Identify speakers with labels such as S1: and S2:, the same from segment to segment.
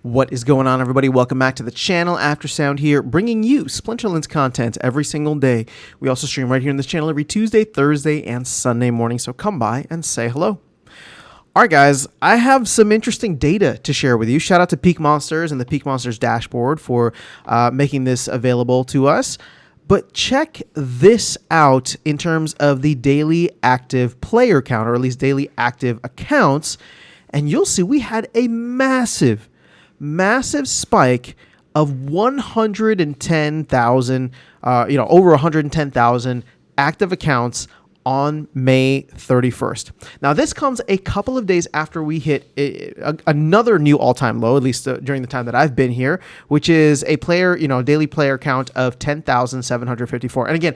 S1: What is going on, everybody? Welcome back to the channel. Aftersound here, bringing you Splinterlands content every single day. We also stream right here in this channel every Tuesday, Thursday, and Sunday morning, so come by and say hello. All right, guys, I have some interesting data to share with you. Shout out to Peak Monsters and the Peak Monsters dashboard for making this available to us. But check this out in terms of the daily active player count, or at least daily active accounts, and you'll see we had a massive spike of 110,000, over 110,000 active accounts on May 31st. Now, this comes a couple of days after we hit another new all-time low, at least during the time that I've been here, which is a daily player count of 10,754. And again,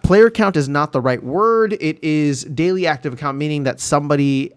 S1: player count is not the right word. It is daily active account, meaning that somebody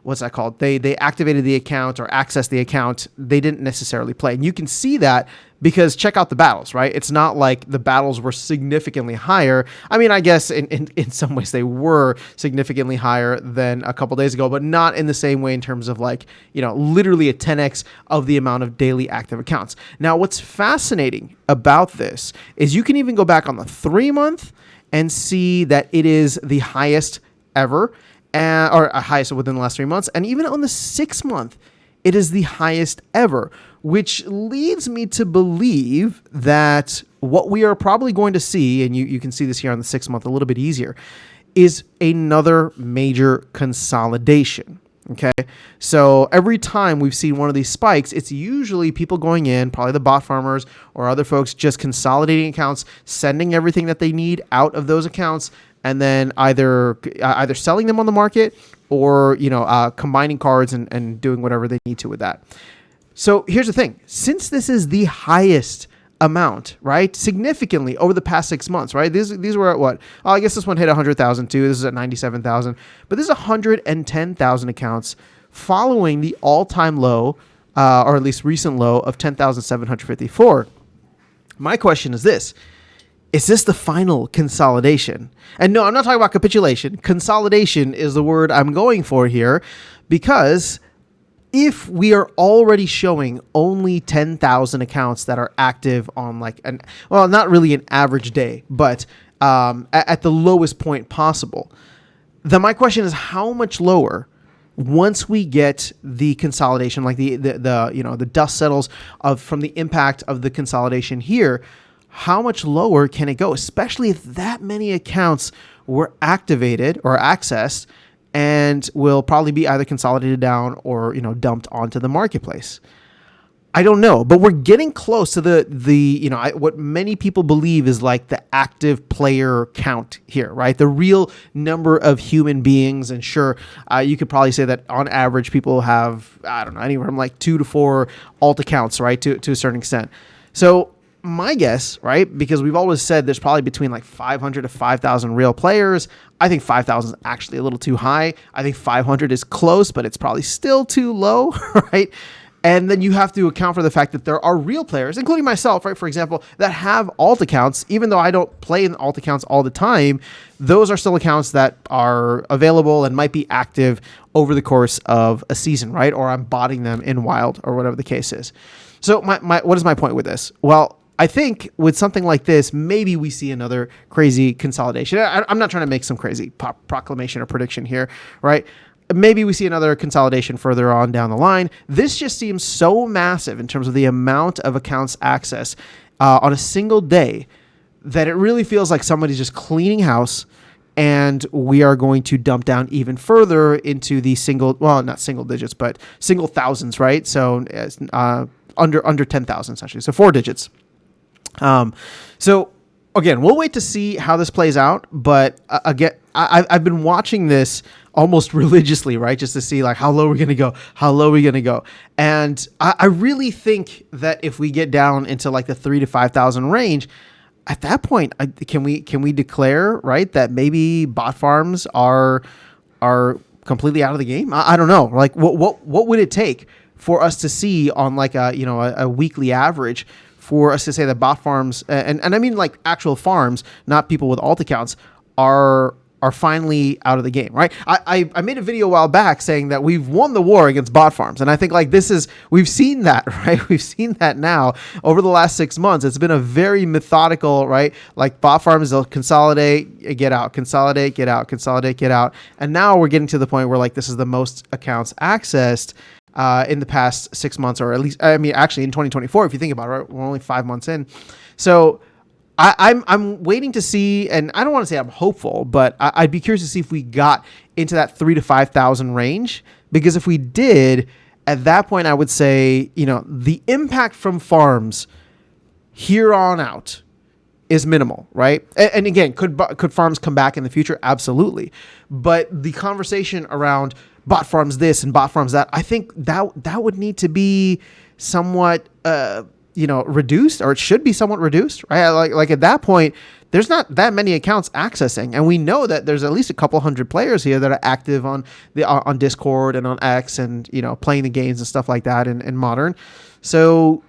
S1: what's that called? They activated the account or accessed the account. They didn't necessarily play. And you can see that because check out the battles, right? It's not like the battles were significantly higher. I mean, I guess in some ways they were significantly higher than a couple days ago, but not in the same way in terms of literally a 10x of the amount of daily active accounts. Now, what's fascinating about this is you can even go back on the 3-month and see that it is the highest ever. Or highest within the last 3 months. And even on the 6-month, it is the highest ever, which leads me to believe that what we are probably going to see, and you can see this here on the 6-month a little bit easier, is another major consolidation. Okay, so every time we've seen one of these spikes, it's usually people going in, probably the bot farmers or other folks just consolidating accounts, sending everything that they need out of those accounts, and then either selling them on the market or combining cards and doing whatever they need to with that. So here's the thing: since this is the highest amount, right, significantly over the past 6 months, right? These were at what? Oh, I guess this one hit 100,000 too. This is at 97,000, but this is 110,000 accounts following the all-time low, or at least recent low of 10,754. My question is this: is this the final consolidation? And no, I'm not talking about capitulation. Consolidation is the word I'm going for here, because if we are already showing only 10,000 accounts that are active on not really an average day, but at the lowest point possible, then my question is how much lower once we get the consolidation, like the dust settles from the impact of the consolidation here. How much lower can it go, especially if that many accounts were activated or accessed and will probably be either consolidated down or dumped onto the marketplace? I don't know, but we're getting close to what many people believe is like the active player count here, right? The real number of human beings. And sure, you could probably say that on average people have, I don't know, anywhere from like 2 to 4 alt accounts, right, to a certain extent. So my guess, right, because we've always said there's probably between like 500 to 5,000 real players. I think 5,000 is actually a little too high. I think 500 is close, but it's probably still too low, right? And then you have to account for the fact that there are real players, including myself, right, for example, that have alt accounts. Even though I don't play in alt accounts all the time, those are still accounts that are available and might be active over the course of a season, right? Or I'm botting them in wild or whatever the case is. So what is my point with this? Well, I think with something like this, maybe we see another crazy consolidation. I'm not trying to make some crazy proclamation or prediction here, right? Maybe we see another consolidation further on down the line. This just seems so massive in terms of the amount of accounts access on a single day that it really feels like somebody's just cleaning house, and we are going to dump down even further into the not single digits, but single thousands, right? So under 10,000 essentially. So 4 digits. So again, we'll wait to see how this plays out. But again, I've been watching this almost religiously, right? Just to see like how low we're going to go, And I really think that if we get down into like the 3,000 to 5,000 range, at that point, can we declare, right, that maybe bot farms are completely out of the game? I don't know. Like what would it take for us to see on like a weekly average for us to say that bot farms, and I mean like actual farms, not people with alt accounts, are are finally out of the game, right? I made a video a while back saying that we've won the war against bot farms. And I think like we've seen that, right? We've seen that now over the last 6 months. It's been a very methodical, right? Like bot farms, they'll consolidate, get out, consolidate, get out, consolidate, get out. And now we're getting to the point where like this is the most accounts accessed in the past 6 months, or at least, I mean, actually in 2024, if you think about it, right? We're only 5 months in. So I'm waiting to see, and I don't want to say I'm hopeful, but I'd be curious to see if we got into that 3,000 to 5,000 range, because if we did, at that point, I would say, the impact from farms here on out is minimal, right? And again, could farms come back in the future? Absolutely. But the conversation around bot farms this and bot farms that, I think that would need to be somewhat reduced, or it should be somewhat reduced, right? Like at that point, there's not that many accounts accessing, and we know that there's at least a couple hundred players here that are active on Discord and on X, and playing the games and stuff like that in modern. So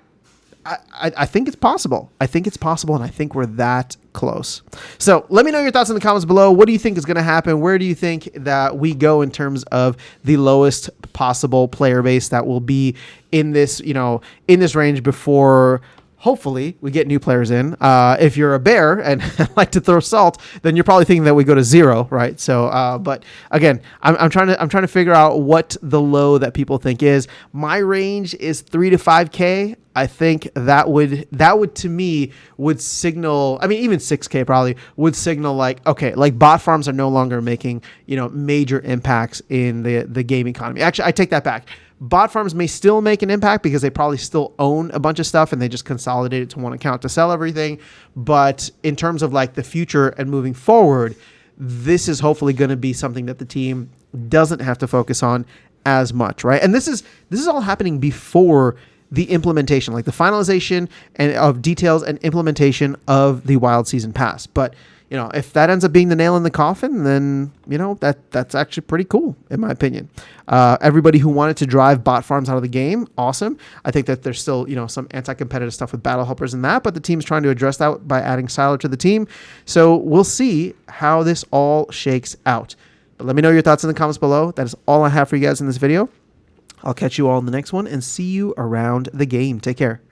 S1: I think it's possible. I think it's possible, and I think we're that close. So let me know your thoughts in the comments below. What do you think is going to happen? Where do you think that we go in terms of the lowest possible player base that will be in this, in this range before hopefully we get new players in? If you're a bear and like to throw salt, then you're probably thinking that we go to 0, right? So, but again, I'm trying to figure out what the low that people think is. My range is 3 to 5K. I think that would to me would signal, I mean, even 6K probably would signal like, okay, like bot farms are no longer making, major impacts in the game economy. Actually, I take that back. Bot farms may still make an impact because they probably still own a bunch of stuff and they just consolidate it to one account to sell everything. But in terms of like the future and moving forward, this is hopefully going to be something that the team doesn't have to focus on as much, right? And this is all happening before the implementation, like the finalization and of details and implementation of the Wild Season Pass. But if that ends up being the nail in the coffin, then that's actually pretty cool in my opinion. Everybody who wanted to drive bot farms out of the game, awesome. I think that there's still some anti-competitive stuff with battle helpers and that, but the team's trying to address that by adding Siler to the team. So we'll see how this all shakes out. But let me know your thoughts in the comments below. That is all I have for you guys in this video. I'll catch you all in the next one and see you around the game. Take care.